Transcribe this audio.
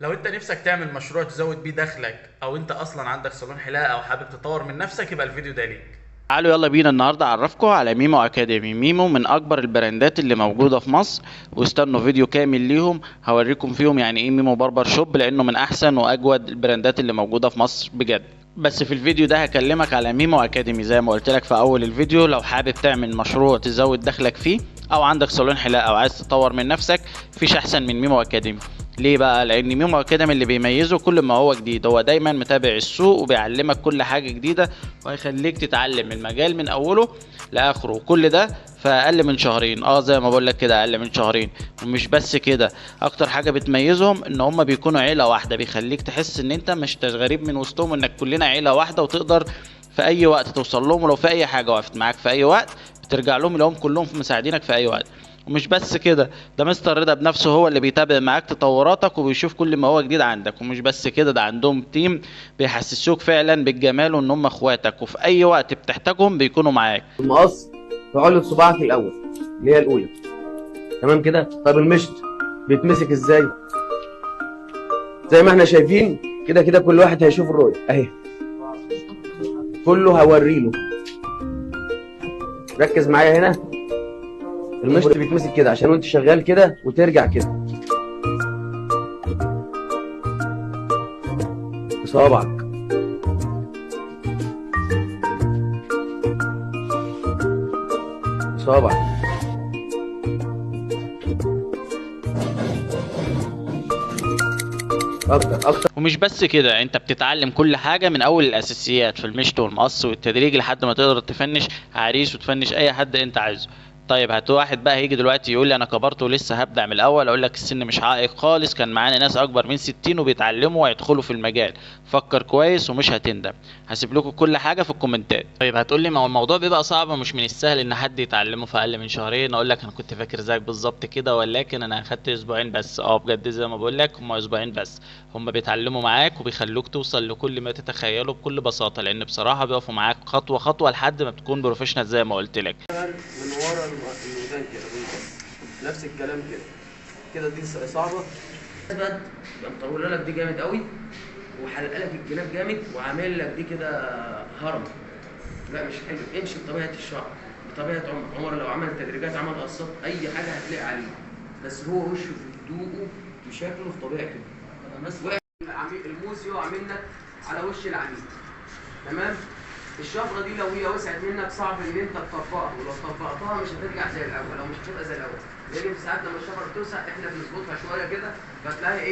لو انت نفسك تعمل مشروع تزود بيه دخلك، او انت اصلا عندك صالون حلاقه او حابب تطور من نفسك، يبقى الفيديو ده ليك. تعالوا يلا بينا النهارده اعرفكم على ميمو اكاديمي. ميمو من اكبر البراندات اللي موجوده في مصر، واستنوا فيديو كامل ليهم هوريكم فيهم يعني ايه ميمو باربر شوب، لانه من احسن واجود البراندات اللي موجوده في مصر بجد. بس في الفيديو ده هكلمك على ميمو اكاديمي زي ما قلت لك في اول الفيديو. لو حابب تعمل مشروع تزود دخلك فيه، او عندك صالون حلاقه او عايز تطور من نفسك، مفيش احسن من ميمو اكاديمي. ليه بقى؟ لان ميمو اكاديمي اللي بيميزه كل ما هو جديد، هو دايما متابع السوق وبيعلمك كل حاجه جديده، وهيخليك تتعلم المجال من اوله لاخره، وكل ده في اقل من شهرين. زي ما بقول لك كده، اقل من شهرين. ومش بس كده، اكتر حاجه بتميزهم ان هم بيكونوا عيله واحده، بيخليك تحس ان انت مش غريب من وسطهم، انك كلنا عيله واحده، وتقدر في اي وقت توصل لهم. ولو في اي حاجه وقفت معاك في اي وقت، بترجع لهم لهم كلهم مساعدينك في اي وقت. ومش بس كده، ده مستر رضا بنفسه هو اللي بيتابع معاك تطوراتك وبيشوف كل ما هو جديد عندك. ومش بس كده، ده عندهم تيم بيحسسوك فعلا بالجمال وان هم اخواتك، وفي اي وقت بتحتاجهم بيكونوا معاك. المقص في علة صباعك الاول اللي هي الاولى. تمام كده. طب المشط بيتمسك ازاي؟ زي ما احنا شايفين كده كده، كل واحد هيشوف الرؤيه اهي، كله هوريله. ركز معايا هنا. المشط بيتمسك كده عشان وانت شغال كده وترجع كده بصوابعك. بصوابعك اكتر اكتر. ومش بس كده، انت بتتعلم كل حاجة من اول الاساسيات في المشط والمقص والتدريج، لحد ما تقدر تفنش عريس وتفنش اي حد انت عايزه. طيب هات واحد بقى هيجي دلوقتي يقول لي انا كبرت ولسه هبدأ من الاول، اقول لك السن مش عائق خالص. كان معانا ناس اكبر من 60 وبيتعلموا ويدخلوا في المجال. فكر كويس ومش هتندم. هسيب لكم كل حاجة في الكومنتات. طيب هتقول لي ما هو الموضوع بيبقى صعب ومش من السهل ان حد يتعلمه في اقل من شهرين. اقول لك انا كنت فاكر زيك بالظبط كده، ولكن انا اخدت اسبوعين بس. بجد زي ما بقول لك، هم اسبوعين بس. هم بيتعلموا معاك وبيخلوك توصل لكل ما تتخيله بكل بساطة، لان بصراحة بيقفوا معاك خطوة خطوة لحد ما بتكون بروفيشنال زي ما قلت لك. من ورا الودان كده بالظبط نفس الكلام كده. كده دي صعبه. بجد يبقى مطوله لك دي جامد قوي، وحلقه لك الجناب جامد، وعامل لك دي كده هرم. لا مش حلو. امشي بطبيعه الشعر، بطبيعه عمر لو عمل تدريجات، عمل قصات، اي حاجه هتلاقي عليه. بس هو وشه في هدوءه بشكله في طبيعته. بس وقع الموس يقع منك على وش العميل. تمام. الشفره دي لو هي وسعت منك صعب ان انت تطبقها، ولو طبقتها مش هترجع زي الاول، او مش هتبقى زي الاول، لان في ساعات لما الشفره بتوسع احنا بنظبطها شويه كده، فتلاقي ايه